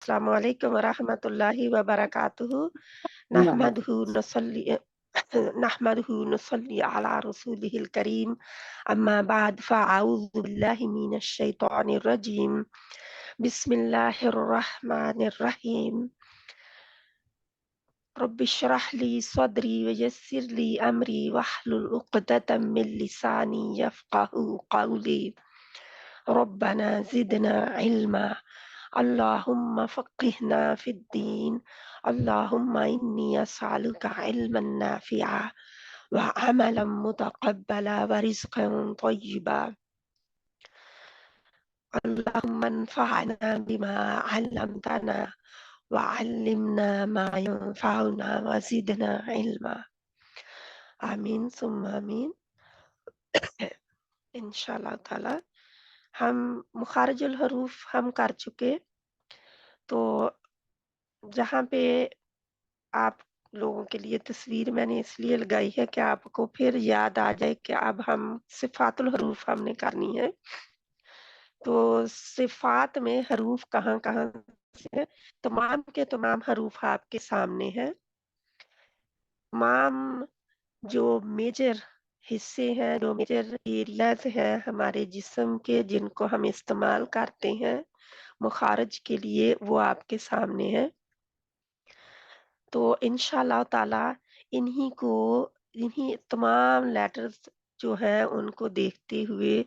अस्सलामु अलैकुम वरहमतुल्लाहि वबरकातुहू। नहमदुहु नसल्ली नहमदुहु नसल्ली अला रसूलिहिल करीम। अम्मा बाद फ़अऊज़ु बिल्लाहि मिनश शैतानिर रजीम। बिस्मिल्लाहिर रहमानिर रहीम। रब्बिश्रह ली सदरी वयस्सिर ली अमरी वहलुल उक़दतम मिन लिसानी यफ़क़हू क़ौली। रब्बना ज़िदना इल्मा। अल्लाहुम्मा फ़क़्हिना फ़िद्दीन। अल्लाहुम्मा इन्नी अस्अलुका इल्मन नाफ़िआ व अमलन मुतक़ब्बला व रिज़्क़न तय्यिबा। अल्लाहुम्मा अन्फ़अना बिमा अल्लमतना व अल्लिमना मा यंफ़अुना व ज़िदना इल्मा। आमीन सुम्मा आमीन। इंशाअल्लाह ताला हम मुखारजुल हरूफ हम कर चुके, तो जहाँ पे आप लोगों के लिए तस्वीर मैंने इसलिए लगाई है कि आपको फिर याद आ जाए कि अब हम सिफातुल हरूफ हमने करनी है। तो सिफात में हरूफ कहाँ कहाँ से है, तमाम के तमाम हरूफ आपके सामने हैं। तमाम जो मेजर हिस्से हैं, जो मेजर एरियाज हैं हमारे जिस्म के, जिनको हम इस्तेमाल करते हैं मुखारज के लिए, वो आपके सामने है। तो इंशाअल्लाह ताला इन्हीं तमाम लेटर्स जो हैं उनको देखते हुए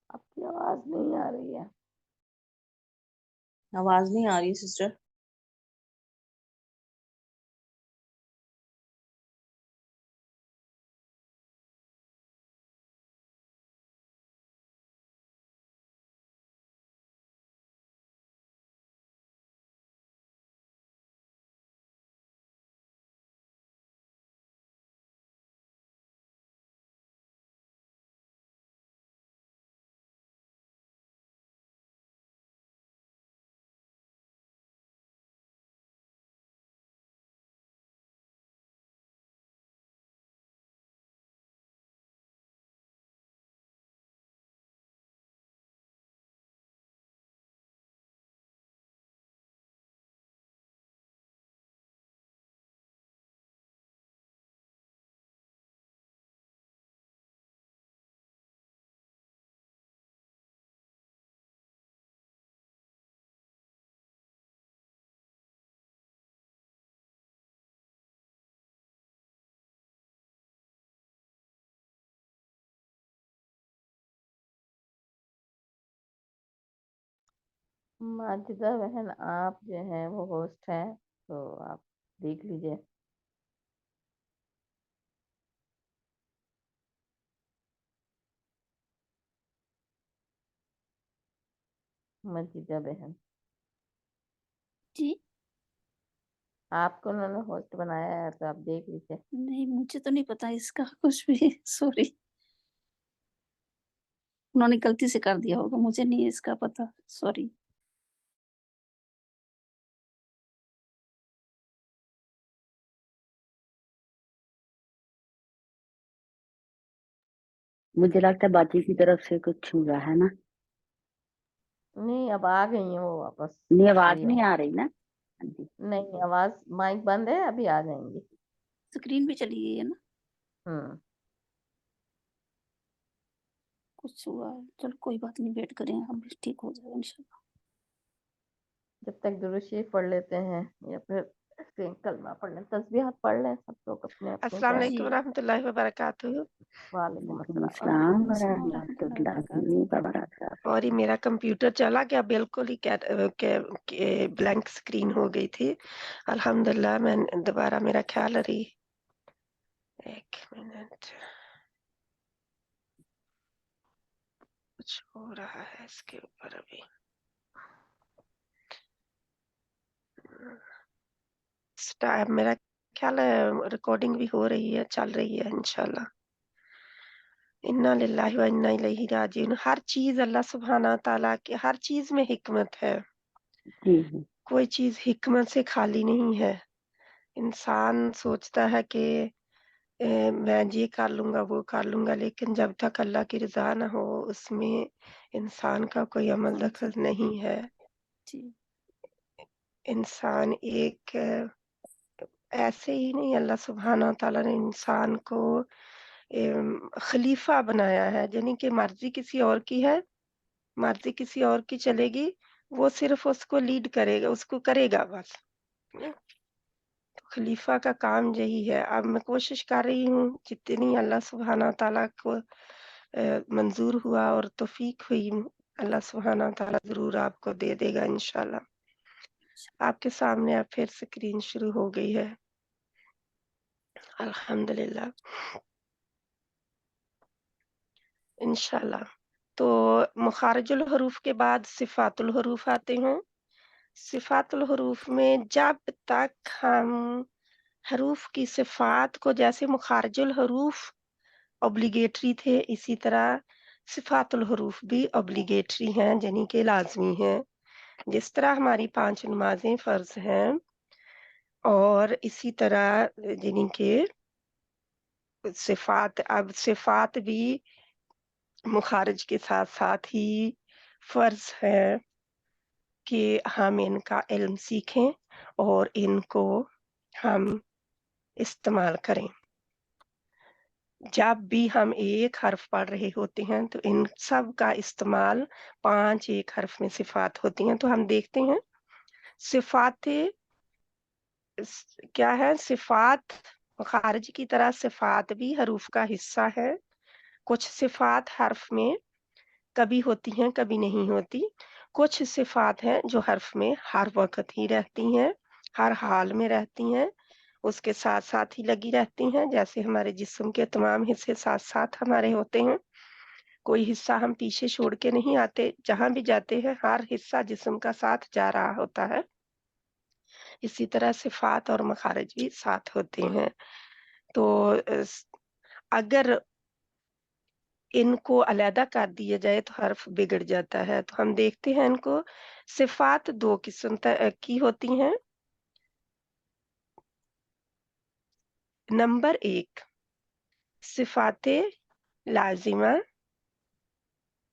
आपकी आवाज नहीं आ रही है। आवाज नहीं आ रही सिस्टर। माजिदा बहन, आप जो हैं वो होस्ट हैं, तो आप देख लीजिए। माजिदा बहन जी आपको उन्होंने होस्ट बनाया है, तो आप देख लीजिए। नहीं, मुझे तो नहीं पता इसका कुछ भी। सॉरी, उन्होंने गलती से कर दिया होगा, मुझे नहीं इसका पता। सॉरी। मुझे लगता है बाजी की तरफ से कुछ हुआ है ना। नहीं, अब आ गई हूँ वापस। नहीं, आवाज फ्री नहीं हूँ। आ रही ना। हाँ जी। नहीं, आवाज माइक बंद है, अभी आ जाएंगी। स्क्रीन भी चली गई है ना। कुछ हुआ है, चलो कोई बात नहीं, वेट करें, हम ठीक हो जाएगा इंशाल्लाह। जब तक दुरूद शरीफ पढ़ लेते हैं या फिर ऐसे कलमा पढ़ लें, तस्बीहात पढ़ लें सब लोग अपने अपने अस्सलाम टाइम। वालेकुम वरहमतुल्लाहि वबरकातुहू। वालेकुम वालेकुम अस्सलाम। अस्सलाम रहमतुल्लाहि वरहमतुल्लाहि वबरकातुहू। और ये मेरा कंप्यूटर चला गया, बिल्कुल ही ब्लैंक स्क्रीन हो गई थी। अल्हम्दुलिल्लाह मैं दोबारा, मेरा ख्याल रही। एक मिनट, कुछ हो रहा है इसके ऊपर अभी। मेरा ख्याल है रिकॉर्डिंग भी हो रही है, चल रही है इंशाल्लाह। इन्ना लिल्लाहि व इन्ना इलैहि राजिऊन। हर चीज अल्लाह सुब्हाना ताला की, हर चीज में हिकमत है। जी जी। कोई चीज हिकमत से खाली नहीं है। इंसान सोचता है कि मैं ये कर लूँगा, वो कर लूँगा, लेकिन जब तक अल्लाह की रज़ा ना हो, उसमें इंसान का कोई अमल हाँ दखल जी नहीं है। जी इंसान एक ऐसे ही नहीं, अल्लाह सुब्हाना व तआला ने इंसान को खलीफा बनाया है, यानी कि मर्ज़ी किसी और की है, मर्ज़ी किसी और की चलेगी, वो सिर्फ़ उसको लीड करेगा, उसको करेगा बस। तो खलीफा का काम यही है। अब मैं कोशिश कर रही हूँ, जितनी अल्लाह सुब्हाना व तआला को मंज़ूर हुआ और तौफ़ीक हुई, अल्लाह सुब्हाना व तआला ज़रूर आपको दे देगा इंशाअल्लाह। आपके सामने अब फिर स्क्रीन शुरू हो गई है। अल्हम्दुलिल्लाह, इंशाअल्लाह। तो मखारिजुल हुरूफ के बाद सिफ़ातुल हुरूफ आते हैं। सिफ़ातुल हुरूफ में जब तक हम हरूफ की सिफ़ात को, जैसे मखारिजुल हुरूफ ऑब्लिगेटरी थे, इसी तरह सिफ़ातुल हुरूफ भी ऑब्लिगेटरी हैं, यानी कि लाज़मी हैं। जिस तरह हमारी 5 नमाज़ें फ़र्ज़ हैं और इसी तरह यानी कि सिफ़ात भी मुखारिज के साथ-साथ ही फ़र्ज़ है कि हम इनका इल्म सीखें और इनको हम इस्तेमाल करें। जब भी हम एक हर्फ पढ़ रहे होते हैं, तो इन सब का इस्तेमाल 5 एक हर्फ में सिफ़ात होती हैं। तो हम देखते हैं, सिफ़ातें क्या है? सिफ़ात खारिज की तरह सिफ़ात भी हरूफ का हिस्सा है। कुछ सिफ़ात हर्फ में कभी होती हैं, कभी नहीं होती। कुछ सिफ़ात हैं जो हर्फ में हर वक़्त ही रहती हैं, हर हाल में रहती हैं, उसके साथ-साथ ही लगी रहती हैं। जैसे हमारे जिस्म के तमाम हिस्से साथ-साथ हमारे होते हैं। कोई हिस्सा हम पीछे छोड़ के नहीं आते, जहाँ भी जाते हैं हर हिस्सा जिस्म का साथ जा रहा होता है। इसी तरह सिफ़ात और मखारिज भी साथ होते हैं। तो अगर इनको अलहदा कर दिया जाए तो हर्फ बिगड़ जाता है। तो हम देखते हैं इनको, सिफ़ात 2 किस्म की होती हैं। Number 1 सिफ़ाते लाज़िमा,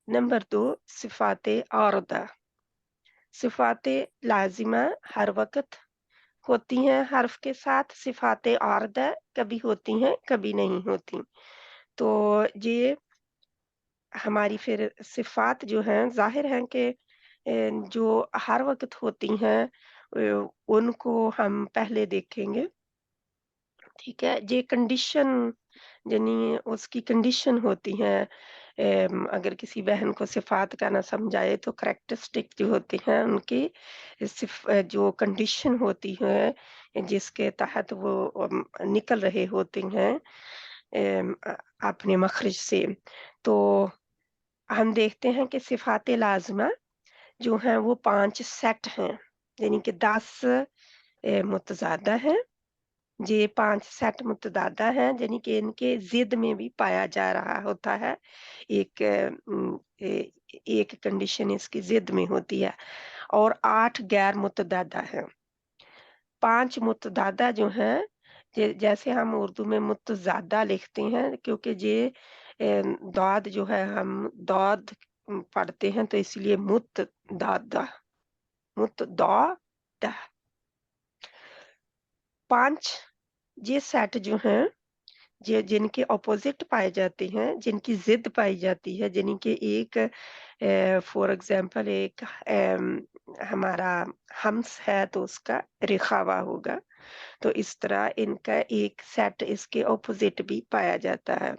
number 2 सिफ़ाते आरदा। सिफ़ाते लाज़िमा हर वक़्त होती हैं हर्फ के साथ, सिफ़ाते आरदा कभी होती हैं, कभी नहीं होती। तो ये हमारी फिर सिफ़ात जो हैं ज़ाहिर है कि जो हर वक़्त होती हैं उनको हम पहले देखेंगे, ठीक है? ये कंडीशन यानी उसकी कंडीशन होती है। अगर किसी बहन को सिफ़ात का ना समझ आए तो कैरेक्टरिस्टिक जो होती हैं उनकी जो कंडीशन होती है जिसके तहत वो निकल रहे होती हैं अपने मखरज से। तो हम देखते हैं कि सिफ़ात लाज़िमा जो हैं वो 5 सेट हैं, यानी कि 10 मुतज़ादा हैं। ये 5 सेट मुतज़ादा हैं, यानी कि इनके ज़िद में भी पाया जा रहा होता है। एक एक कंडीशन इसकी ज़िद में होती है और 8 गैर मुतज़ादा हैं। 5 मुतज़ादा जो हैं, जैसे हम उर्दू में मुतज़ादा लिखते हैं क्योंकि ये दाद जो है हम दाद पढ़ते हैं तो इसलिए मुतदादा मुतदादा 5 ये सेट जो हैं जिनके ऑपोजिट पाए जाते हैं, जिनकी ज़िद पाई जाती है, यानी कि एक फॉर एग्ज़ाम्पल एक हमारा हम्स है तो उसका रिखावा होगा। तो इस तरह इनका एक सेट इसके ऑपोजिट भी पाया जाता है।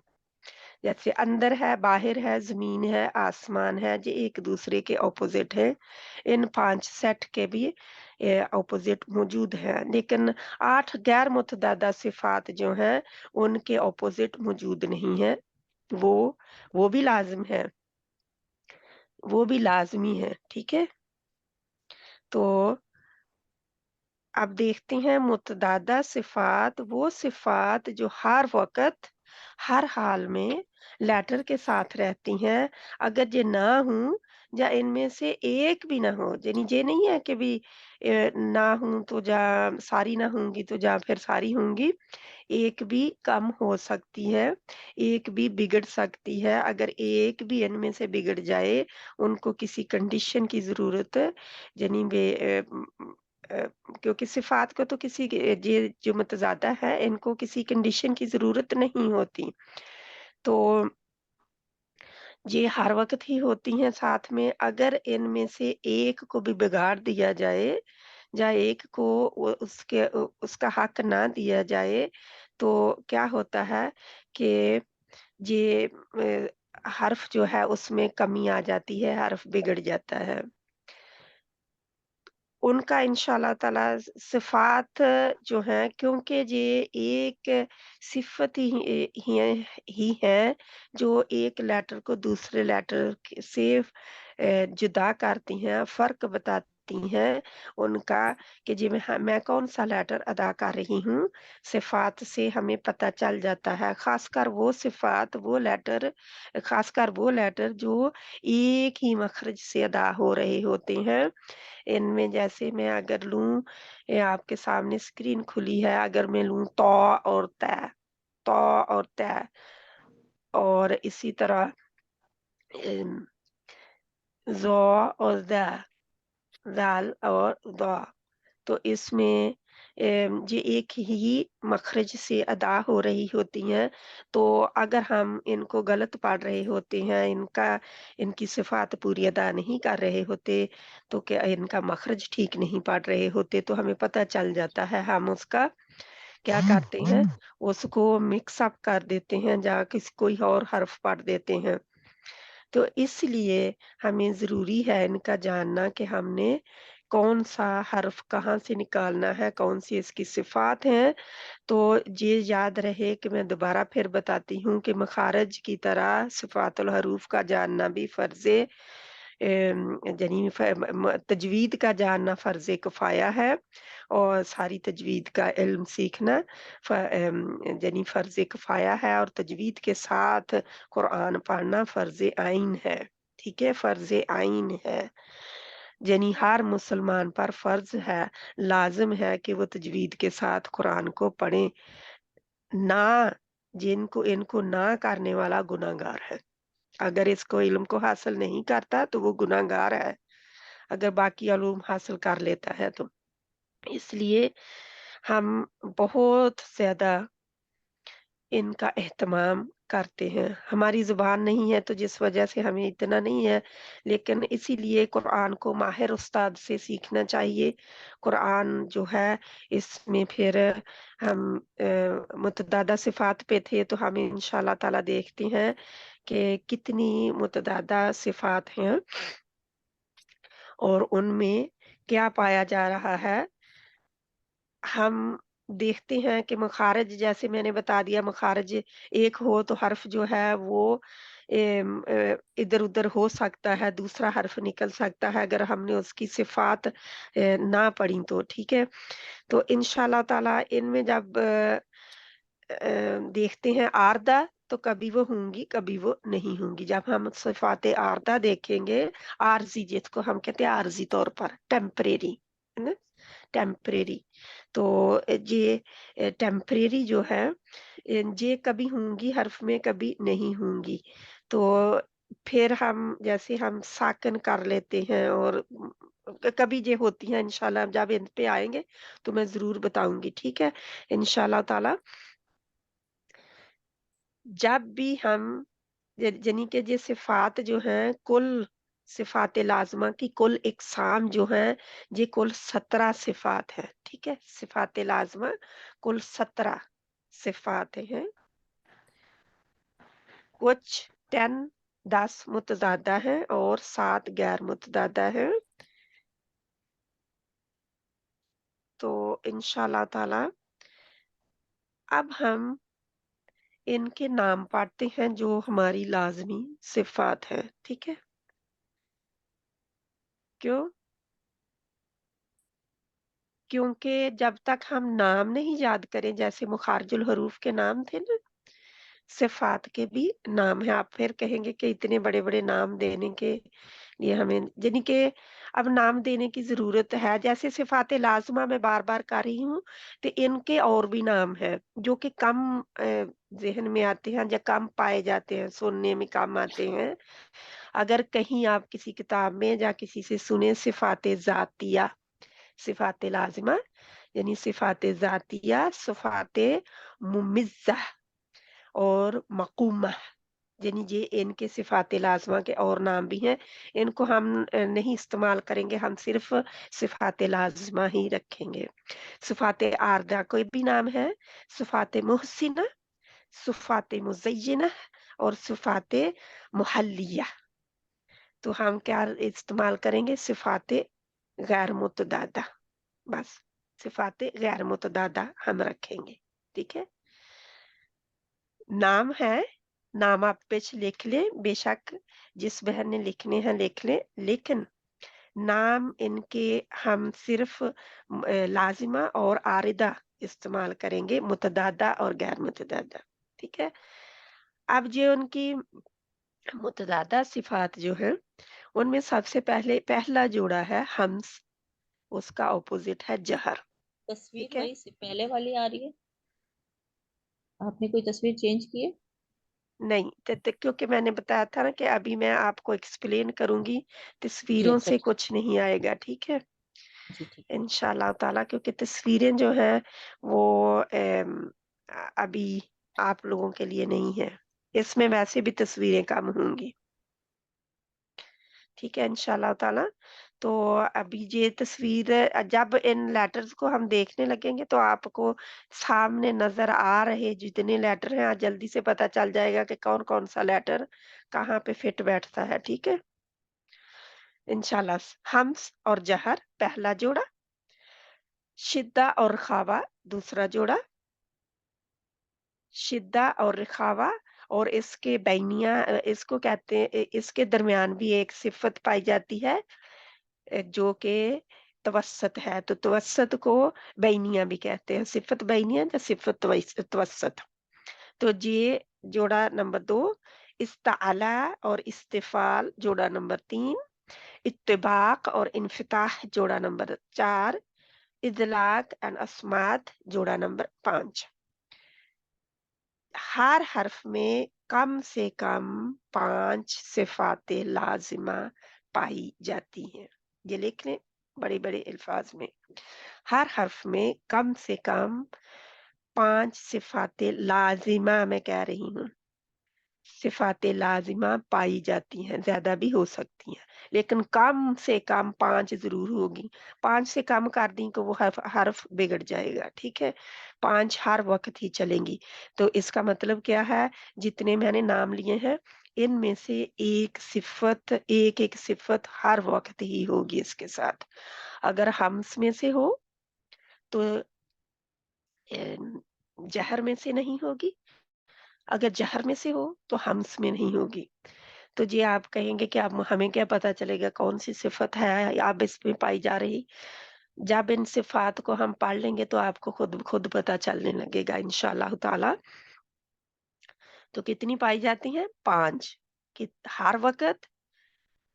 जैसे अंदर है, बाहर है, ज़मीन है, आसमान है, ये एक दूसरे के ऑपोजिट हैं। इन 5 सेट के भी ऑपोजिट मौजूद हैं, लेकिन 8 गैर मुतअद्दिदा सिफ़ात जो हैं, उनके ऑपोजिट मौजूद नहीं हैं। वो वो भी लाज़िम है, वो भी लाज़मी है, ठीक है? तो अब देखते हैं मुतअद्दिदा सिफ़ात, वो सिफ़ात जो हर वक़्त, हर हाल में लेटर के साथ रहती हैं। अगर ये ना हों, ਜਾਂ इनमें से एक भी ना हो, यानी ये नहीं है कि भी ना हूँ तो जा सारी ना होंगी तो जा फिर सारी होंगी, एक भी कम हो सकती है, एक भी बिगड़ सकती है। अगर एक भी इनमें से बिगड़ जाए, उनको किसी कंडीशन की ज़रूरत यानी अ, क्योंकि सिफ़ात को तो किसी के ये जो मुतज़ादा है, इनको किसी कंडीशन की ज़रूरत नहीं होती। तो ये हर वक़्त ही होती हैं साथ में, अगर इनमें से एक को भी बिगाड़ दिया जाए या एक को उसका हक ना दिया जाए, तो क्या होता है कि ये हर्फ जो है उसमें कमी आ जाती है, हर्फ बिगड़ जाता है। उनका इंशाअल्लाह ताला सिफ़ात जो हैं क्योंकि ये एक सिफ़त ही है जो एक लेटर को दूसरे लेटर से जुदा करती हैं, फ़र्क बताती हैं उनका कि जी मैं कौन-सा लेटर अदा कर रही हूँ, सिफ़ात से हमें पता चल जाता है। ख़ासकर वो सिफ़ात, वो लेटर ख़ासकर वो लेटर जो एक ही मखरज से अदा हो रहे होते हैं। इनमें जैसे मैं अगर लूँ ये आपके सामने स्क्रीन खुली है, अगर मैं लूँ तौ और तै और इसी तरह अम, ज़ौ और ज़ाल और ज़ा। तो इसमें ये एक ही मखरज से अदा हो रही होती हैं, तो अगर हम इनको गलत पढ़ रहे होते हैं, इनकी सिफ़ात पूरी अदा नहीं कर रहे होते, तो क्या इनका मखरज ठीक नहीं पढ़ रहे होते, तो हमें पता चल जाता है, हम उसका क्या करते हैं, उसको मिक्स अप कर देते हैं या किसी कोई और हर्फ पढ़ देते हैं। तो इसलिए हमें ज़रूरी है इनका जानना कि हमने कौन-सा हर्फ कहाँ से निकालना है, कौन-सी इसकी सिफ़ात हैं। तो ये याद रहे कि मैं दोबारा फिर बताती हूँ कि मखारज की तरह सिफ़ातुल हरूफ का जानना भी फ़र्ज़े यानी फ म म तजवीद का जानना फ़र्ज़े किफ़ाया है और सारी तजवीद का इल्म सीखना यानी फ़र्ज़े किफ़ाया है और तजवीद के साथ कुरान पढ़ना फ़र्ज़े आइन है, ठीक है? फ़र्ज़े आइन है। यानी हर मुसलमान पर फ़र्ज़ है, लाज़िम है कि वो तजवीद के साथ कुरान को पढ़ें। ना जिनको इनको ना करने वाला गुनाहगार है। अगर इसको इल्म को हासिल नहीं करता तो वो गुनाहगार है, अगर बाकी उलूम हासिल कर लेता है तो। इसलिए हम बहुत ज़्यादा इनका एहतमाम करते हैं। हमारी ज़ुबान नहीं है तो जिस वजह से हमें इतना नहीं है, लेकिन इसीलिए कुरान को माहिर उस्ताद से सीखना चाहिए। कुरान जो है इसमें फिर हम मुतअद्दिदा सिफ़ात पे थे तो हम इंशाअल्लाह ताला देखते हैं कि कितनी मुतअद्दिदा सिफ़ात हैं और उनमें क्या पाया जा रहा है। हम देखते हैं कि मखारज जैसे मैंने बता दिया मखारज एक हो तो हर्फ जो है वो इधर-उधर हो सकता है, दूसरा हर्फ निकल सकता है अगर हमने उसकी सिफ़ात ना पढ़ी तो, ठीक है? तो इंशाअल्लाह ताला इनमें जब देखते हैं आरदा तो कभी वो होंगी, कभी वो नहीं होंगी। जब हम सिफ़ात आरदा देखेंगे, आर्ज़ी जिसको हम कहते हैं आर्ज़ी तौर पर, टेम्परेरी, है ना? टेम्परेरी। तो ये टेम्परेरी जो है ये कभी होंगी हर्फ में, कभी नहीं होंगी। तो फिर हम जैसे हम साकन कर लेते हैं और कभी ये होती हैं इंशाअल्लाह जब इन पे आएँगे तो मैं ज़रूर बताऊँगी, ठीक है? इंशाअल्लाह ताला जब भी हम यानी कि ये सिफ़ात जो हैं कुल सिफ़ात लाज़िमा की कुल इक़साम जो हैं, ये कुल 17 सिफ़ात हैं, ठीक है? सिफ़ात लाज़िमा कुल 17 सिफ़ात हैं। कुछ 10 मुतज़ादा हैं और 7 गैर मुतज़ादा हैं। तो इंशाअल्लाह ताला अब हम इनके नाम पढ़ते हैं जो हमारी लाज़मी सिफ़ात हैं, ठीक है? क्यों? क्योंकि जब तक हम नाम नहीं याद करें जैसे मुखारजुल हरूफ के नाम थे ना, सिफ़ात के भी नाम हैं। आप फिर कहेंगे कि इतने बड़े-बड़े नाम देने के ये हमें यानी कि अब नाम देने की ज़रूरत है। जैसे सिफ़ात लाज़िमा मैं बार-बार कर रही हूँ, तो इनके और भी नाम हैं, जो कि कम ज़हन में आते हैं या कम पाए जाते हैं, सुनने में कम आते हैं। अगर कहीं आप किसी किताब में या किसी से सुने सिफ़ात ज़ातिया, सिफ़ात लाज़िमा यानी सिफ़ात ज़ातिया, सिफ़ात मुमिज़्ज़ा और मक़ूमा, यानी ये इनके सिफ़ात लाज़िमा के और नाम भी हैं। इनको हम नहीं इस्तेमाल करेंगे, हम सिर्फ़ सिफ़ात लाज़िमा ही रखेंगे। सिफ़ात आरदा कोई भी नाम है, सिफ़ात मुहसिना, सिफ़ात मुज़य्यिना और सिफ़ात मुहल्लिया। तो हम क्या इस्तेमाल करेंगे? सिफ़ात गैर मुतअद्दिदा, बस सिफ़ात गैर मुतअद्दिदा हम रखेंगे, ठीक है? नाम है, नाम आप लिख लें, बेशक जिस बहन ने लिखने हैं लिख लें, लेकिन नाम इनके हम सिर्फ़ लाज़िमा और आरिदा इस्तेमाल करेंगे, मुतअद्दिदा और गैर मुतअद्दिदा, ठीक है? अब जो उनकी मुतअद्दिदा सिफ़ात जो हैं, उनमें सबसे पहले पहला जोड़ा है हम्ज़, उसका ऑपोज़िट है जहर, तस्वीर ठीक है? वही से पहले वाली आ रही है? आपने कोई तस्वीर चेंज की है? नहीं, त क्योंकि मैंने बताया था ना कि अभी मैं आपको एक्सप्लेन करूँगी, जी, तस्वीरों अच्छा, से अच्छा। कुछ नहीं आएगा, ठीक है? जी, ठीक है। इंशाअल्लाह ताला, क्योंकि तस्वीरें जो हैं वो अभी आप लोगों के लिए नहीं है। इसमें वैसे भी तस्वीरें कम होंगी, ठीक है इंशाअल्लाह ताला। तो अभी ये तस्वीर जब इन लेटर्स को हम देखने लगेंगे तो आपको सामने नज़र आ रहे जितने लेटर हैं, आज जल्दी से पता चल जाएगा कि कौन-कौन सा लेटर कहाँ पे फिट बैठता है, ठीक है? इंशाअल्लाह हम्स और जहर पहला जोड़ा, शिद्दा और ख़ावा दूसरा जोड़ा, शिद्दा और रिखावा और इसके बैनिया इसको कहते हैं इसके दरमियान भी एक सिफ़त पाई जाती है जो कि तवस्सत है, तो तवस्सत को बैनिया भी कहते हैं, सिफ़त बैनिया या सिफ़त तवस्सत। तो ये जोड़ा नंबर 2, इस्ताअला और इस्तिफ़ाल जोड़ा नंबर 3, इत्तिबाक और इन्फ़िताह जोड़ा नंबर 4, इज़लाक एंड अस्मात जोड़ा नंबर 5। हर हर्फ में कम से कम 5 सिफ़ात लाज़िमा पाई जाती हैं। ये लिख लें बड़े-बड़े अल्फ़ाज़ में। हर हर्फ में कम से कम 5 सिफ़ात लाज़िमा मैं कह रही हूँ, सिफ़ात लाज़िमा पाई जाती हैं, ज़्यादा भी हो सकती हैं, लेकिन कम से कम 5 ज़रूर होगी। 5 से कम कर दी तो वो हर्फ बिगड़ जाएगा, ठीक है? 5 हर वक़्त ही चलेंगी। तो इसका मतलब क्या है, जितने मैंने नाम लिए हैं, इनमें से एक-एक सिफ़त हर वक़्त ही होगी इसके साथ। अगर हम्स में से हो, तो जहर में से नहीं होगी, अगर जहर में से हो, तो हम्स में नहीं होगी। तो जी आप कहेंगे कि अब हमें क्या पता चलेगा कौन-सी सिफ़त है अब इसमें पाई जा रही? जब इन सिफ़ात को हम पढ़ लेंगे तो आपको खुद खुद पता चलने लगेगा इंशाअल्लाह ताला। तो कितनी पाई जाती हैं? 5 कि हर वक़्त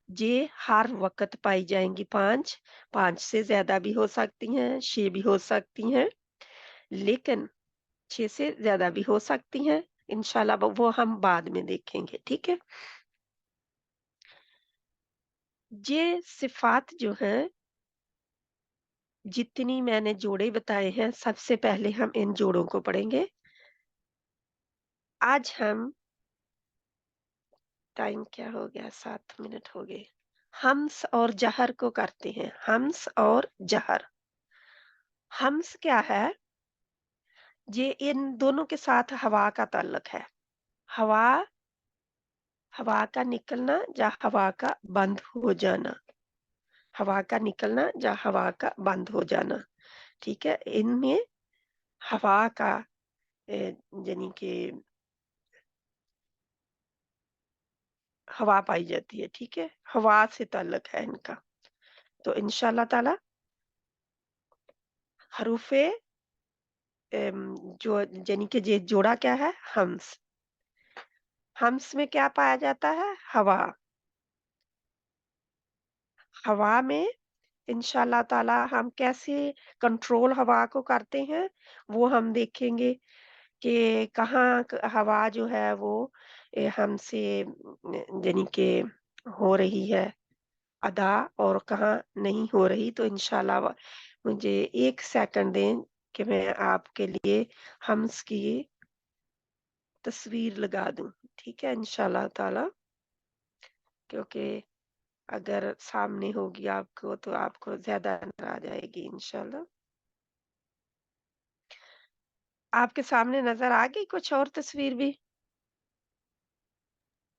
ये हर वक़्त पाई जाएँगी 5, 5 से ज़्यादा भी हो सकती हैं, 6 भी हो सकती हैं, लेकिन 6 से ज़्यादा भी हो सकती हैं। इंशाअल्लाह वो हम बाद में देखेंगे, ठीक है? ये सिफ़ात जो हैं जितनी मैंने जोड़े बताए हैं, सबसे पहले हम इन जोड़ों को पढ़ेंगे। आज हम टाइम क्या हो गया? 7 मिनट हो गए। हम्स और जहर को करते हैं, हम्स और जहर। हम्स क्या है? ये इन दोनों के साथ हवा का ताल्लुक है। हवा हवा का निकलना या हवा का बंद हो जाना, हवा का निकलना या हवा का बंद हो जाना, ठीक है? इनमें हवा का यानी कि हवा पाई जाती है, ठीक है? हवा से ताल्लुक है इनका। तो इंशाअल्लाह ताला हरूफ़े जो यानी कि ये जोड़ा क्या है? हम्स। हम्स में क्या पाया जाता है? हवा। हवा में इंशाल्लाह ताला हम कैसे कंट्रोल हवा को करते हैं, वो हम देखेंगे कि कहाँ हवा जो है वो हमसे यानी कि हो रही है अदा और कहाँ नहीं हो रही। तो इंशाल्लाह मुझे 1 सेकंड दें कि मैं आपके लिए हम्स की तस्वीर लगा दूं, ठीक है इंशाल्लाह ताला, क्योंकि अगर सामने होगी आपको तो आपको ज्यादा नजर आ जाएगी इंशाल्लाह। आपके सामने नजर आ गई कुछ और तस्वीर भी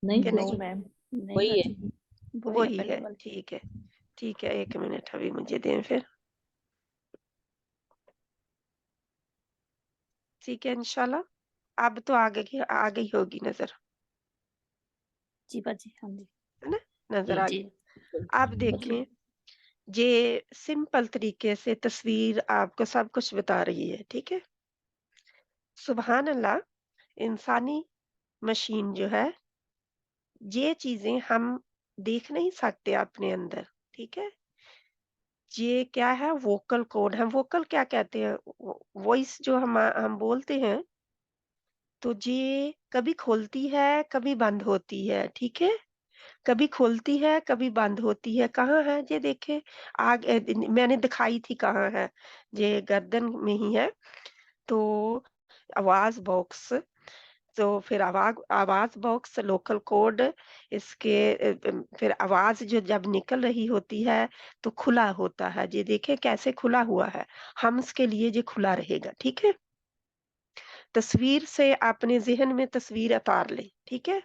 नहीं कि नो नहीं? मैम, नहीं वही है। बाजी, वही है वही पहले है, वाली। ठीक है, ठीक है, 1 मिनट अभी मुझे दें फिर, ठीक है इंशाल्लाह। अब तो आ गई होगी नजर, जी बाजी, हाँ जी। है ना? नजर जी आ जी गई। आप जी देखें, ये सिंपल तरीके से तस्वीर आपको सब कुछ बता रही है, ठीक है? सुभान अल्लाह, इंसानी मशीन जो है, ये चीजें हम देख नहीं सकते अपने अंदर, ठीक है? ये क्या है? वोकल कॉर्ड है। वोकल क्या कहते हैं? वॉइस जो हम बोलते हैं, तो ये कभी खुलती है, कभी बंद होती है, ठीक है? कभी खुलती है, कभी बंद होती है। कहाँ है? ये देखें, मैंने दिखाई थी कहाँ है। ये गर्दन में ही है। तो आवाज बॉक्स, तो फिर आवाज बॉक्स, लोकल कोड, इसके फिर आवाज जो जब निकल रही होती है तो खुला होता है। ये देखें कैसे खुला हुआ है। हम्स के लिए ये खुला रहेगा, ठीक है? तस्वीर से अपने ज़हन में तस्वीर उतार लें, ठीक है?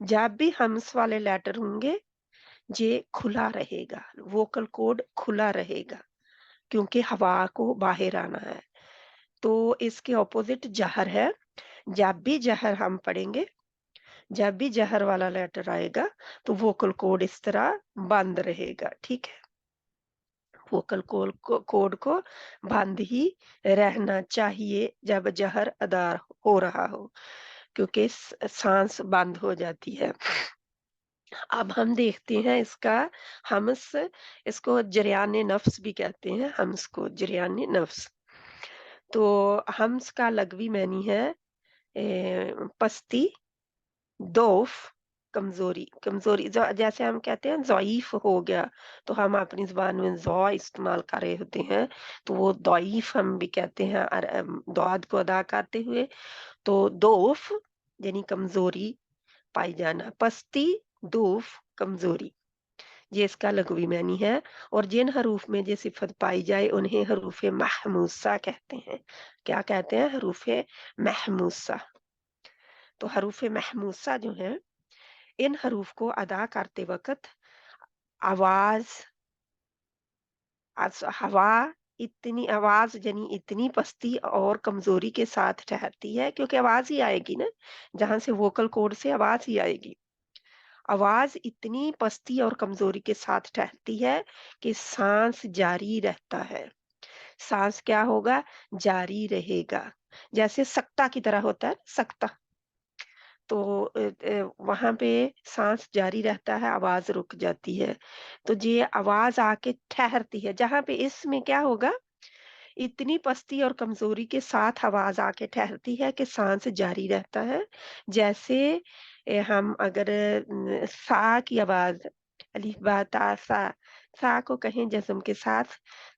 जब भी हम्स वाले लेटर होंगे, ये खुला रहेगा, वोकल कॉर्ड खुला रहेगा, क्योंकि हवा को बाहर आना है। तो इसके ऑपोजिट जहर है। जब भी जहर हम पढ़ेंगे, जब भी जहर वाला लेटर आएगा, तो वोकल कॉर्ड इस तरह बंद रहेगा, ठीक है? वोकल कॉर्ड को बंद ही रहना चाहिए जब जहर अदा हो रहा हो, क्योंकि सांस बंद हो जाती है। अब हम देखते हैं इसका हम्स, इसको जरियान नफ्स भी कहते हैं, हम्स को जरियान नफ्स। तो हम्स का लग़वी मानी है पस्ती, दौफ, कमज़ोरी। कमज़ोरी जैसे हम कहते हैं ज़ईफ़ हो गया, तो हम अपनी ज़ुबान में ज़ौ इस्तेमाल कर रहे होते हैं, तो वो दईफ़ हम भी कहते हैं दौद को अदा करते हुए। तो दौफ यानी कमज़ोरी पाई जाना, पस्ती, दूफ, कमज़ोरी, ये इसका लग़वी मानी है। और जिन हरूफ में ये सिफ़त पाई जाए उन्हें हरूफ़े महमूसा कहते हैं। क्या कहते हैं? हरूफ़े महमूसा। तो हरूफ़े महमूसा जो हैं, इन हरूफ को अदा करते वक़्त आवाज़ हवा इतनी आवाज़ यानी इतनी पस्ती और कमज़ोरी के साथ ठहरती है, क्योंकि आवाज़ ही आएगी ना, जहाँ से वोकल कॉर्ड से आवाज़ ही आएगी। आवाज इतनी पस्ती और कमजोरी के साथ ठहरती है कि सांस जारी रहता है। सांस क्या होगा? जारी रहेगा। जैसे सकता की तरह होता है, सकता। तो वहाँ पे सांस जारी रहता है, आवाज रुक जाती है। तो ये आवाज आके ठहरती है, जहाँ पे इसमें क्या होगा? इतनी पस्ती और कमजोरी के साथ आवाज आके ठहरती है कि सांस जारी रहता है। जैसे हम अगर सा की आवाज, अलिफ बा ता सा, सा को कहें जज्म के साथ,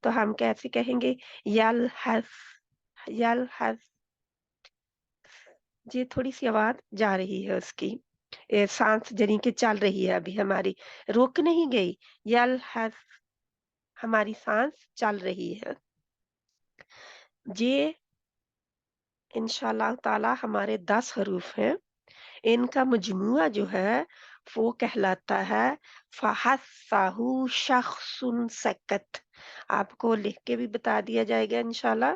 तो हम कैसे कहेंगे? यल हस, यल हस। ये थोड़ी सी आवाज जा रही है उसकी, सांस जनी के चल रही है अभी हमारी, रुक नहीं गई। यल हस, हमारी सांस चल रही है। ये इंशाअल्लाह ताला हमारे 10 हरूफ हैं। इनका मजमुआ जो है वो कहलाता है फ़हस्साहु शख़्सुन सकत। आपको लिख के भी बता दिया जाएगा इंशाअल्लाह।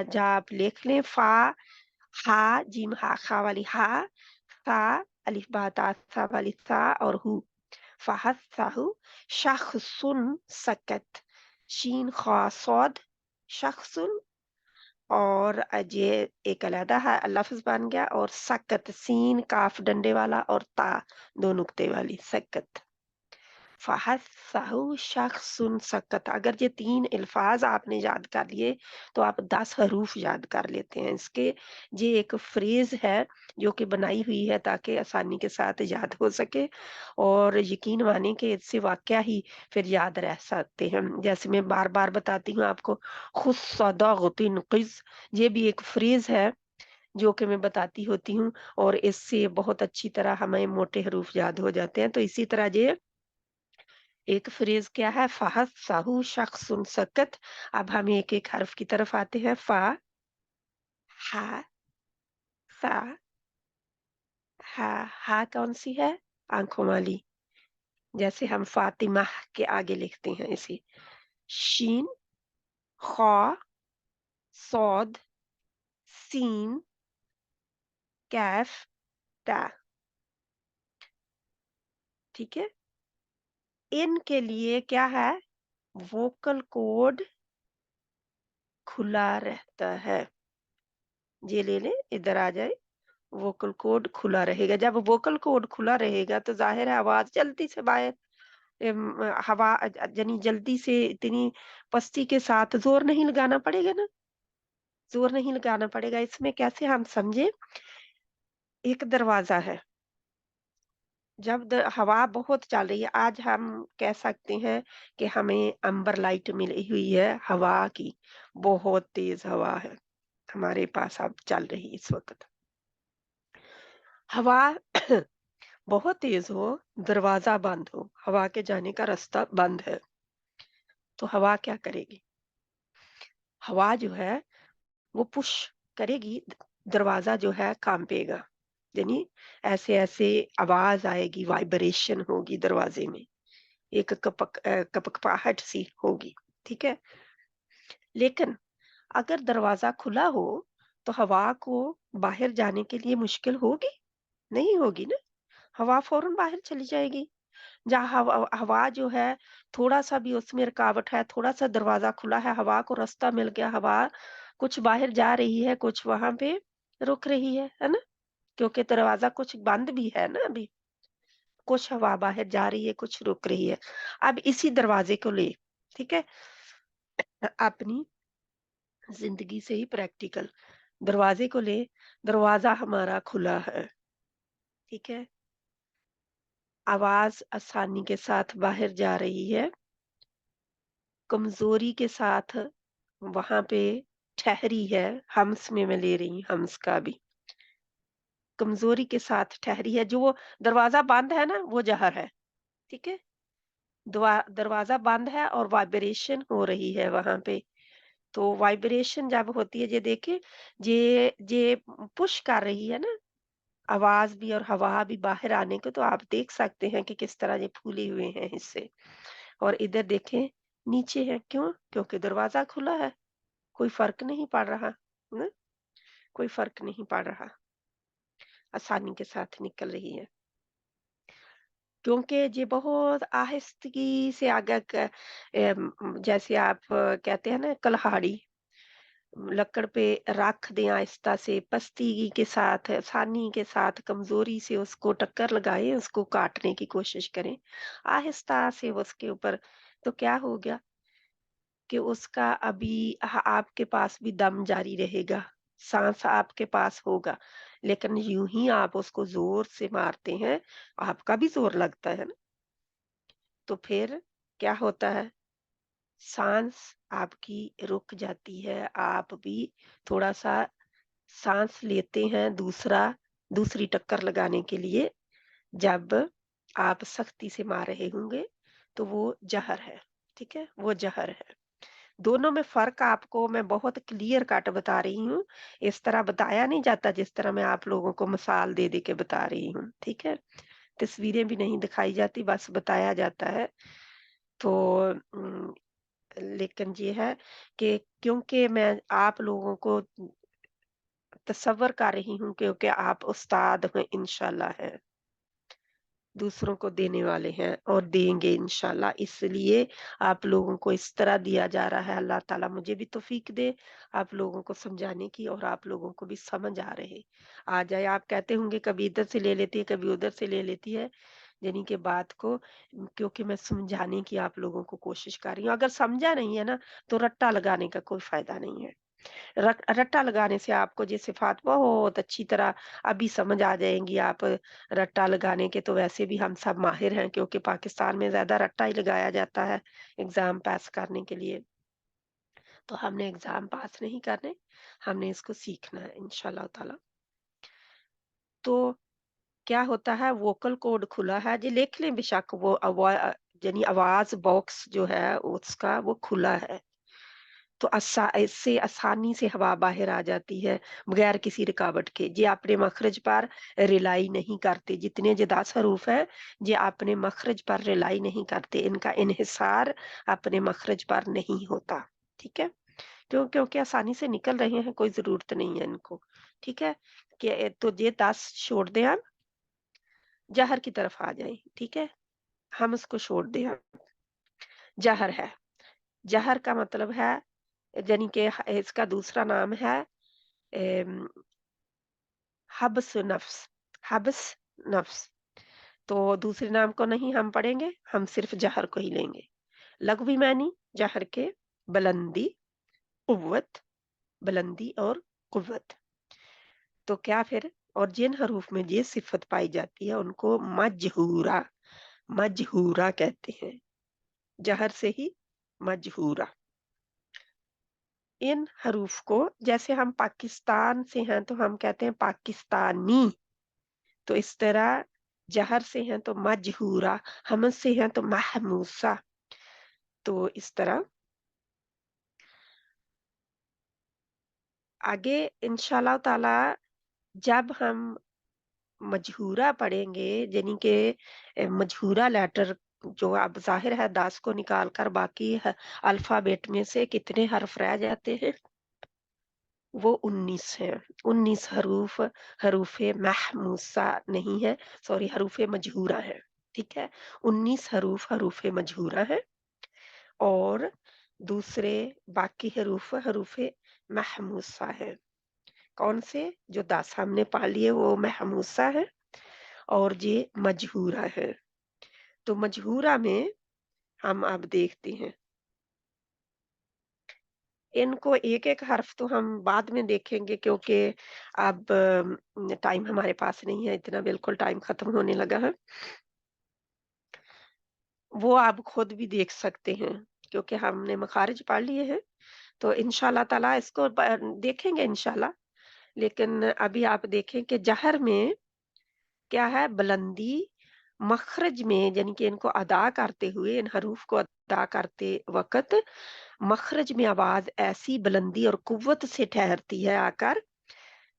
जब आप लिख लें फ़ा, हा, जीम हा खा वाली हा, सा, अलिफ बा ता सा वाली सा और हु। फ़हस्साहु शख़्सुन सकत। शीन ख़ा सॉद शख़्सुन, और ये एक अलहदा है लफ्ज़ बन गया। और सकत, सीन काफ डंडे वाला और ता दो नुक्ते वाली सकत। फहस्सहु शख्सुन सकत। अगर ये 3 अल्फाज आपने याद कर लिए तो आप 10 हरूफ याद कर लेते हैं इसके। ये एक फ्रेज है जो कि बनाई हुई है ताकि आसानी के साथ याद हो सके, और यकीन माने कि इससे वाकया ही फिर याद रह सकते हैं। जैसे मैं बार बार बताती हूँ आपको, खुद सदागतिन क़िज़, ये भी एक फ्रेज है जो कि मैं बताती होती हूँ, और इससे बहुत अच्छी तरह हमें मोटे हरूफ याद हो जाते हैं। तो इसी तरह ये एक फ्रेज क्या है, फहस्सहु शख्सुन सकत। अब हम एक एक हर्फ की तरफ आते हैं। फा, हा, सा, हा कौन सी है, आंखों वाली, जैसे हम फातिमा के आगे लिखते हैं इसे। शीन, खा, सौद, सीन, कैफ, ता। ठीक है, इन के लिए क्या है, वोकल कोड खुला रहता है। ये ले लें, इधर आ जाए। वोकल कोड खुला रहेगा। जब वोकल कोड खुला रहेगा तो ज़ाहिर है आवाज़ जल्दी से बाहर, हवा यानी जल्दी से, इतनी पस्ती के साथ ज़ोर नहीं लगाना पड़ेगा ना, ज़ोर नहीं लगाना पड़ेगा। इसमें कैसे हम समझें, एक दरवाज़ा है, जब हवा बहुत चल रही है, आज हम कह सकते हैं कि हमें अंबर लाइट मिली हुई है हवा की, बहुत तेज़ हवा है हमारे पास अब चल रही इस वक़्त। हवा बहुत तेज हो, दरवाजा बंद हो, हवा के जाने का रास्ता बंद है, तो हवा क्या करेगी? हवा जो है वो पुश करेगी, दरवाजा जो है कांपेगा, यानी ऐसे ऐसे आवाज आएगी, वाइब्रेशन होगी दरवाजे में, एक कपकपाहट सी होगी। ठीक है, लेकिन अगर दरवाजा खुला हो तो हवा को बाहर जाने के लिए मुश्किल होगी? नहीं होगी ना, हवा फौरन बाहर चली जाएगी। जहाँ हवा जो है, थोड़ा-सा भी उसमें रुकावट है, थोड़ा-सा दरवाज़ा खुला है, हवा को रास्ता मिल गया, हवा कुछ बाहर जा रही है, कुछ वहाँ पे रुक रही है ना? क्योंकि दरवाज़ा कुछ बंद भी है ना अभी, कुछ हवा बाहर जा रही है, कुछ रुक रही है। अब इसी दरवाज़े को ले, ठीक है? अपनी ज़िंदगी से ही प्रैक्टिकल, दरवाज़े को ले, दरवाज़ा हमारा खुला है, ठीक है? आवाज़ आसानी के साथ बाहर जा रही है, कमज़ोरी के साथ वहाँ पे ठहरी है, हम्स में मैं ले रही हूँ हम्स का भी। कमज़ोरी के साथ ठहरी है, जो वो दरवाज़ा बंद है ना, वो ज़हर है, ठीक है? दरवाज़ा बंद है और वाइब्रेशन हो रही है वहाँ पे। तो वाइब्रेशन जब होती है, ये देखिए, ये पुश कर रही है ना, आवाज़ भी और हवा भी बाहर आने को, तो आप देख सकते हैं कि किस तरह ये फूले हुए हैं हिस्से। और इधर देखें, नीचे है, क्यों? क्योंकि दरवाज़ा खुला है। कोई फ़र्क नहीं पड़ रहा, ना? कोई फ़र्क नहीं पड़ रहा, आसानी के साथ निकल रही है। क्योंकि ये बहुत आहिस्तगी से आगे जैसे आप कहते हैं ना, कुल्हाड़ी लकड़ पे रख दें आहिस्ता से, पस्ती के साथ, आसानी के साथ, कमज़ोरी से उसको टक्कर लगाएँ, उसको काटने की कोशिश करें, आहिस्ता से उसके ऊपर, तो क्या हो गया कि उसका अभी आपके पास भी दम जारी रहेगा, साँस आपके पास होगा, लेकिन यूँ ही आप उसको ज़ोर से मारते हैं, आपका भी ज़ोर लगता है ना, तो फिर क्या होता है? साँस आपकी रुक जाती है, आप भी थोड़ा-सा साँस लेते हैं, दूसरी टक्कर लगाने के लिए, जब आप सख्ती से मार रहे होंगे, तो वो ज़हर है, ठीक है? वो ज़हर है। दोनों में फ़र्क आपको मैं बहुत क्लियर कट बता रही हूँ। इस तरह बताया नहीं जाता जिस तरह मैं आप लोगों को मिसाल दे-दे के बता रही हूँ, ठीक है? तस्वीरें भी नहीं दिखाई जाती, बस बताया जाता है। तो लेकिन ये है कि क्योंकि मैं आप लोगों को तसव्वुर कर रही हूँ, क्योंकि आप उस्ताद हैं इंशाअल्लाह है। दूसरों को देने वाले हैं और देंगे इंशाल्लाह, इसलिए आप लोगों को इस तरह दिया जा रहा है। अल्लाह ताला मुझे भी तौफीक दे आप लोगों को समझाने की, और आप लोगों को भी समझ आ जाए। आप कहते होंगे कभी इधर से ले लेती है, कभी उधर से ले लेती है। यानी कि बात को, क्योंकि मैं समझाने की आप लोगों को कोशिश कर रही हूँ। अगर समझा नहीं है ना, तो रट्टा लगाने का कोई फायदा नहीं है। रट्टा लगाने से आपको ये सिफात बहुत अच्छी तरह अभी समझ आ जाएंगी। आप रट्टा लगाने के तो वैसे भी हम सब माहिर हैं, क्योंकि पाकिस्तान में ज्यादा रट्टा ही लगाया जाता है एग्जाम पास करने के लिए। तो हमने एग्जाम पास नहीं करने, हमने इसको सीखना है इंशाल्लाह ताला। तो क्या होता है, वोकल कोड खुला है जी, लिख लें बेशक, वो यानी आवाज बॉक्स जो है उसका वो खुला है, तो इससे आसानी से हवा बाहर आ जाती है बगैर किसी रुकावट के। जे अपने मखरज पर रिलाई नहीं करते, जितने जे 10 हरूफ हैं जे अपने मखरज पर रिलाई नहीं करते, इनका इन्हिसार अपने मखरज पर नहीं होता। ठीक है, क्योंकि आसानी से निकल रहे हैं, कोई जरूरत नहीं है इनको। ठीक है, कि तो ये 10 छोड़ दें, हम जहर की तरफ आ जाएं। ठीक है, हम उसको छोड़ दें। हम जहर है, जहर का मतलब है, यानी कि इसका दूसरा नाम है एम, हब्स नफ्स, हब्स नफ्स। तो दूसरे नाम को नहीं हम पढ़ेंगे, हम सिर्फ जहर को ही लेंगे। लघवी मानी जहर के बुलंदी, कुव्वत, बुलंदी और कुव्वत। तो क्या फिर, और जिन हरूफ में ये सिफत पाई जाती है उनको मजहूरा, मजहूरा कहते हैं, जहर से ही मजहूरा। इन हरूफ को, जैसे हम पाकिस्तान से हैं तो हम कहते हैं पाकिस्तानी, तो इस तरह जहर से हैं तो मजहूरा, हमस से हैं तो महमूसा। तो इस तरह आगे इंशाल्लाह ताला जब हम मजहूरा पढ़ेंगे, यानी कि मजहूरा लेटर जो अब जाहिर है 10 को निकाल कर बाकी अल्फाबेट में से कितने हर्फ रह जाते हैं, वो 19 है। 19 हरूफ, हरूफे महमूसा नहीं है, सॉरी हरूफे मजहूरा है। ठीक है, 19 हरूफ हरूफे मजहूरा है, और दूसरे बाकी हरूफ हरूफे महमूसा है। कौन से, जो 10 हमने पढ़ लिए वो महमूसा है, और ये मजहूरा है। तो मजहूरा में हम अब देखते हैं, इनको एक एक हर्फ तो हम बाद में देखेंगे, क्योंकि अब टाइम हमारे पास नहीं है इतना, बिल्कुल टाइम खत्म होने लगा है। वो आप खुद भी देख सकते हैं, क्योंकि हमने मखारिज पढ़ लिए हैं, तो इंशाल्लाह ताला इसको देखेंगे इंशाल्लाह। लेकिन अभी आप देखें कि जहर में क्या है, बुलंदी मखरज में, यानी कि इनको अदा करते हुए, इन हरूफ को अदा करते वक्त मखरज में आवाज ऐसी बुलंदी और कुव्वत से ठहरती है आकर,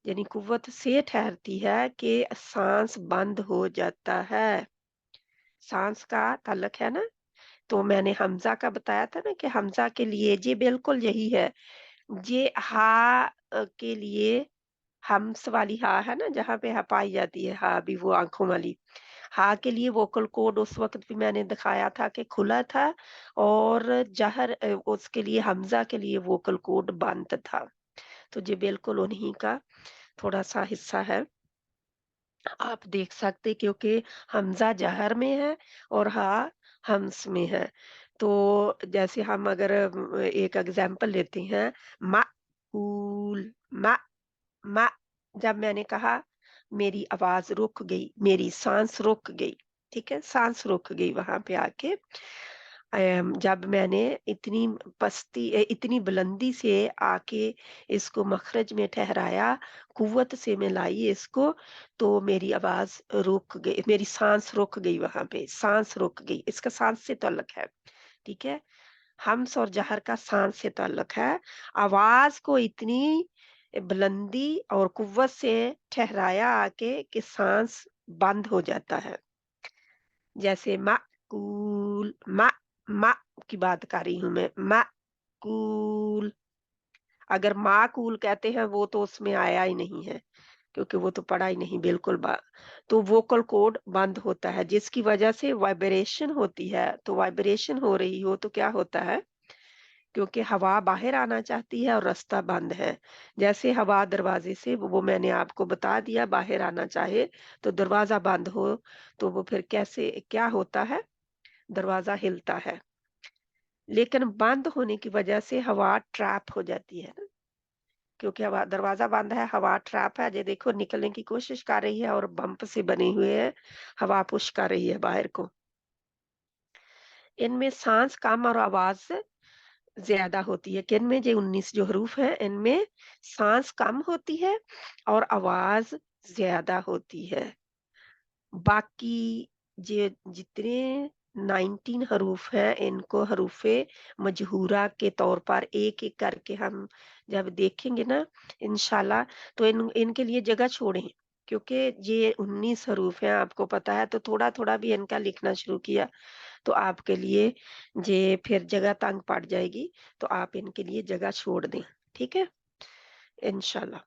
यानी कुव्वत से ठहरती है कि सांस बंद हो जाता है। सांस का ताल्लुक है ना, तो मैंने हमजा का बताया था ना कि हमजा के लिए ये बिल्कुल यही है। ये हा के लिए हम्स वाली हा है ना, जहाँ पे हा पाई जाती है, हा भी वो आंखों वाली। हा के लिए वोकल कोड उस वक्त भी मैंने दिखाया था कि खुला था, और जहर उसके लिए हमजा के लिए वोकल कोड बंद था। तो ये बिल्कुल उन्हीं का थोड़ा सा हिस्सा है, आप देख सकते, क्योंकि हमजा जहर में है और हा हम्स में है। तो जैसे हम अगर एक एग्जांपल लेते हैं, माकूल, मा मा, जब मैंने कहा मेरी आवाज रुक गई, मेरी सांस रुक गई। ठीक है, सांस रुक गई वहां पे आके। जब मैंने इतनी इतनी बुलंदी से आके इसको मखरज में ठहराया, कुव्वत से मैं लाई इसको, तो मेरी आवाज रुक गई, मेरी सांस रुक गई, वहां पे सांस रुक गई। इसका सांस से ताल्लुक है। ठीक है, हम्स और जहर का सांस से ताल्लुक है। आवाज को इतनी बुलंदी और कुव्वत से ठहराया आके कि सांस बंद हो जाता है। जैसे माकूल, मा की बात कर रही हूं मैं, माकूल। अगर माकूल कहते हैं वो तो उसमें आया ही नहीं है, क्योंकि वो तो पढ़ा ही नहीं बिल्कुल तो वोकल कोड बंद होता है, जिसकी वजह से वाइब्रेशन होती है। तो वाइब्रेशन हो रही हो तो क्या होता है क्योंकि हवा बाहर आना चाहती है और रास्ता बंद है। जैसे हवा दरवाजे से, वो मैंने आपको बता दिया, बाहर आना चाहे तो दरवाजा बंद हो तो वो फिर कैसे क्या होता है, दरवाजा हिलता है। लेकिन बंद होने की वजह से हवा ट्रैप हो जाती है ना, क्योंकि हवा, दरवाजा बंद है, हवा ट्रैप है। ये देखो निकलने की कोशिश कर रही है और बम्प से बने हुए हैं, हवा पुश कर रही है बाहर को। इनमें सांस कम और आवाज ज्यादा होती है। किन में, जो 19 जो हरूफ है इनमें सांस कम होती है और आवाज ज्यादा होती है। बाकी जे जितने 19 हरूफ हैं इनको हरूफे मजहूरा के तौर पर एक एक करके हम जब देखेंगे ना इंशाल्लाह, तो इनके लिए जगह छोड़ें, क्योंकि ये 19 हरूफ हैं आपको पता है, तो थोड़ा थोड़ा भी इनका लिखना शुरू किया तो आपके लिए जे फिर जगह तंग पड़ जाएगी, तो आप इनके लिए जगह छोड़ दें, ठीक है इंशाल्लाह।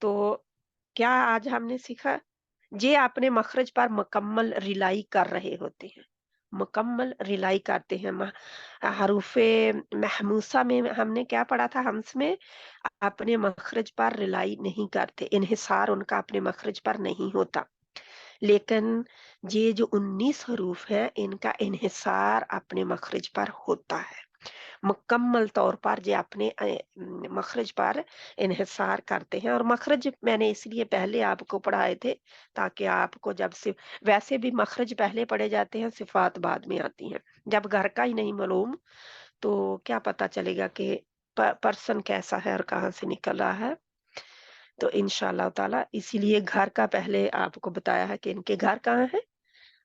तो क्या आज हमने सीखा, ये अपने मखरज पर मुकम्मल रिलाई कर रहे होते हैं, मुकम्मल रिलाई करते हैं। हरूफे महमूसा में हमने क्या पढ़ा था, हम्स में अपने मखरज पर रिलाई नहीं करते, इन्हिसार उनका अपने मखरज पर नहीं होता। लेकिन ये जो 19 हरूफ है इनका इन्हिसार अपने मखरज पर होता है, मुकम्मल तौर पर ये अपने मखरज पर इन्हिसार करते हैं। और मखरज मैंने इसलिए पहले आपको पढ़ाए थे ताकि आपको जब से, वैसे भी मखरज पहले पढ़े जाते हैं, सिफात बाद में आती हैं। जब घर का ही नहीं मालूम तो क्या पता चलेगा कि पर्सन कैसा है और कहाँ से निकल रहा है। तो इंशाल्लाह ताला इसीलिए घर का पहले आपको बताया है कि इनके घर कहाँ है।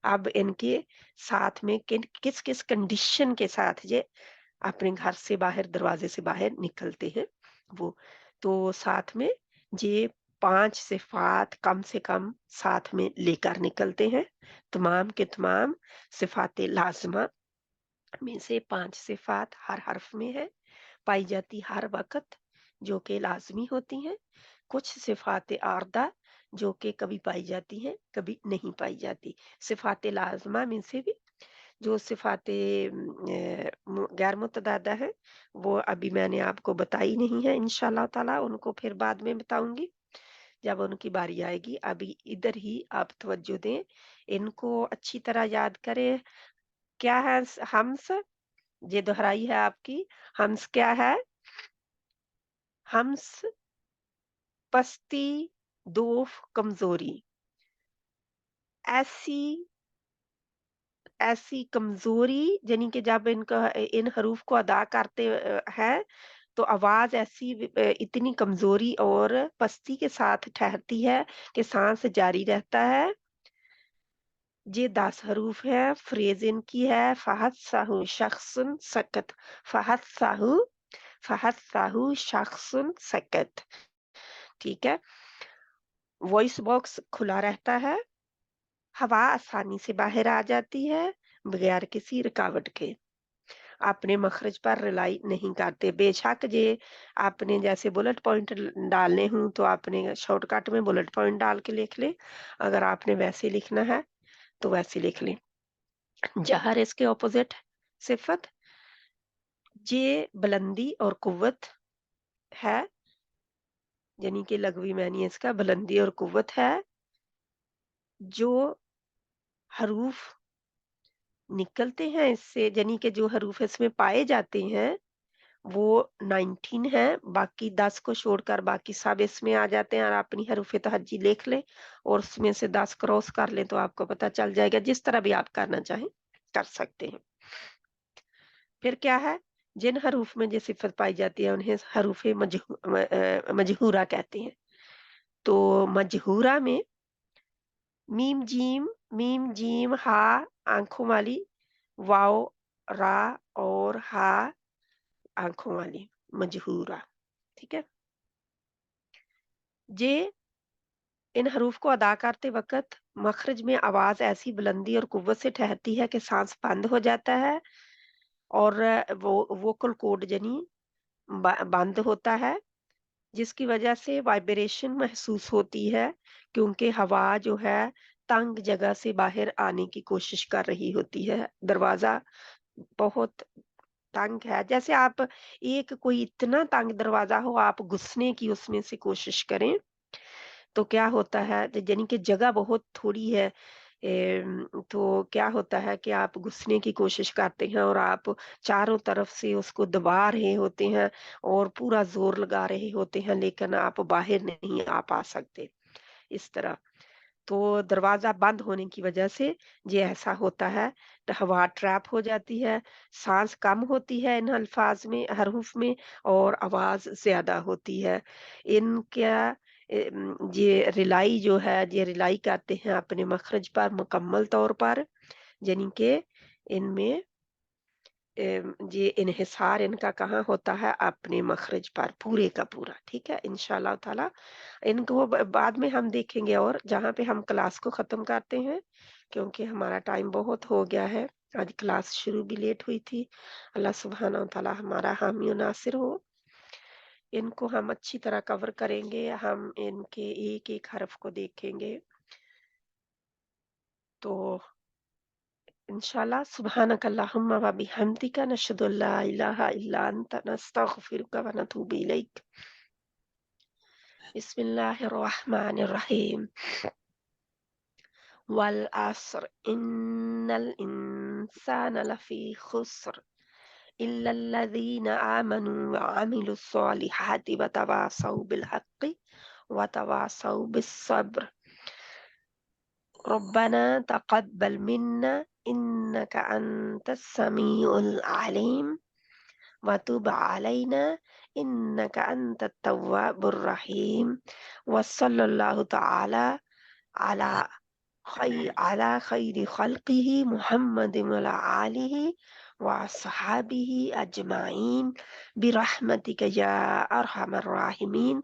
अब इनके साथ में किस किस कंडीशन के साथ ये अपने घर से बाहर, दरवाजे से बाहर निकलते हैं वो, तो साथ में ये 5 सिफात कम से कम साथ में लेकर निकलते हैं। तमाम के तमाम सिफाते लाजमा में से 5 सिफात हर हर्फ में है, पाई जाती हर वक्त, जो कि लाजमी होती हैं। कुछ सिफाते आर्दा जो कि कभी पाई जाती हैं, कभी नहीं पाई जाती। सिफाते लाजमा में से भी जो सिफाते गैर मुतदादा है वो अभी मैंने आपको बताई नहीं है, इंशाल्लाह ताला उनको फिर बाद में बताऊंगी जब उनकी बारी आएगी। अभी इधर ही आप तवज्जो दें, इनको अच्छी तरह याद करें। क्या है हम्स, ये दोहराई है आपकी। हम्स क्या है, हम्स पस्ती, दोफ, कमजोरी। ऐसी ऐसी कमजोरी यानी कि जब इनका इन हरूफ को अदा करते हैं तो आवाज ऐसी इतनी कमजोरी और पस्ती के साथ ठहरती है कि सांस जारी रहता है। ये 10 हरूफ है। फ्रेज इनकी है फहद साहू शख्सन सकत, फहद साहू शख्सन सकत, ठीक है। वॉइस बॉक्स खुला रहता है, हवा आसानी से बाहर आ जाती है बगैर किसी रुकावट के। अपने मखरज पर रिलाई नहीं करते। बेशक ये आपने जैसे बुलेट पॉइंट डालने हूं तो आपने शॉर्टकट में बुलेट पॉइंट डाल के लिख ले, अगर आपने वैसे लिखना है तो वैसे लिख लें। जहर इसके ऑपोजिट सिफत, ये बुलंदी और कुव्वत है, यानी कि लघवी मानी इसका बुलंदी और कुव्वत है। जो हरूफ निकलते हैं इससे, यानी कि जो हरूफ इसमें पाए जाते हैं वो 19 है, बाकी 10 को छोड़कर बाकी सब इसमें आ जाते हैं। और अपनी हरूफ तहज्जी लिख लें और उसमें से 10 क्रॉस कर लें तो आपको पता चल जाएगा। जिस तरह भी आप करना चाहें कर सकते हैं। फिर क्या है, जिन हरूफ में जो सिफत पाई जाती है उन्हें हरूफ मजहूरा कहते हैं। तो मजहूरा में मीम जीम हा आंखों वाली, वाओ रा और हा आंखों वाली, मजहूरा, ठीक है। जे इन हरूफ को अदा करते वक्त मखरज में आवाज ऐसी बुलंदी और कुव्वत से ठहरती है कि सांस बंद हो जाता है और वो वोकल कॉर्ड यानी बंद होता है, जिसकी वजह से वाइब्रेशन महसूस होती है, क्योंकि हवा जो है तंग जगह से बाहर आने की कोशिश कर रही होती है। दरवाजा बहुत तंग है, जैसे आप एक कोई इतना तंग दरवाज़ा हो, आप घुसने की उसमें से कोशिश करें, तो क्या होता है यानी कि जगह बहुत थोड़ी है, तो क्या होता है कि आप घुसने की कोशिश करते हैं और आप चारों तरफ से उसको दबा रहे होते हैं और पूरा ज़ोर लगा रहे होते हैं, लेकिन आप बाहर नहीं आ पा सकते, इस तरह। तो दरवाज़ा बंद होने की वजह से ये ऐसा होता है, तो हवा ट्रैप हो जाती है, साँस कम होती है इन अल्फ़ाज़ में, हरूफ़ में, और आवाज़ ज़्यादा होती है। इनका ये रिलाई जो है, ये रिलाई करते हैं अपने मखरज पर मुकम्मल तौर पर, यानी कि इनमें ये इन्हिसार इनका कहाँ होता है, अपने मखरज पर पूरे का पूरा, ठीक है? इंशाअल्लाह ताला इनको बाद में हम देखेंगे, और जहाँ पे हम क्लास को ख़त्म करते हैं, क्योंकि हमारा टाइम बहुत हो गया है। आज क्लास शुरू भी लेट हुई थी। अल्लाह सुब्हानहू व तआला हमारा हामी और नासिर हो। इनको हम अच्छी तरह कवर करेंगे, हम इनके एक-एक हर्फ को देखेंगे। तो इंशाअल्लाह सुब्हानक अल्लाहुम्मा व बिहम्दिका नशहदु अल्ला इलाहा इल्ला अंता नस्तगफिरुका व नतूबु इलैक। बिस्मिल्लाहिर रहमानिर रहीम। वल अस्र इन्नल इंसाना लफी खुस्र इल्लल्लज़ीना आमनू व अमिलुस सॉलिहाति व तवासौ बिल हक़्क़ि व तवासौ बिस सब्र। रब्बना तक़ब्बल मिन्ना इन्नका अंतस समीउल अलीम व तुब अलैना इन्नका अंतत तव्वाबुर रहीम। व सल्लल्लाहु तआला अला खैरि खल्क़िही मुहम्मदिन व अला आलिही व अस्हाबिही अजमाइन बिरहमतिका या अरहमर राहिमीन।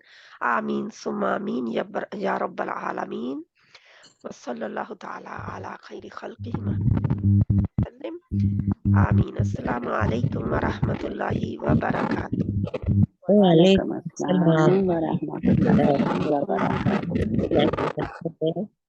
आमीन सुम्मा आमीन या रब्बल आलमीन। वसल्लल्लाहु ताला अला खैरि खल्क़िही वसल्लम। आमीन। अस्सलामु अलैकुम व रहमतुल्लाहि व बरकातुहू। वालेकुम वालेकुम अस्सलाम सलाम व रहमतुल्लाहि व बरकातुहू। वरहमतुल्लाहि वबरकातुहू।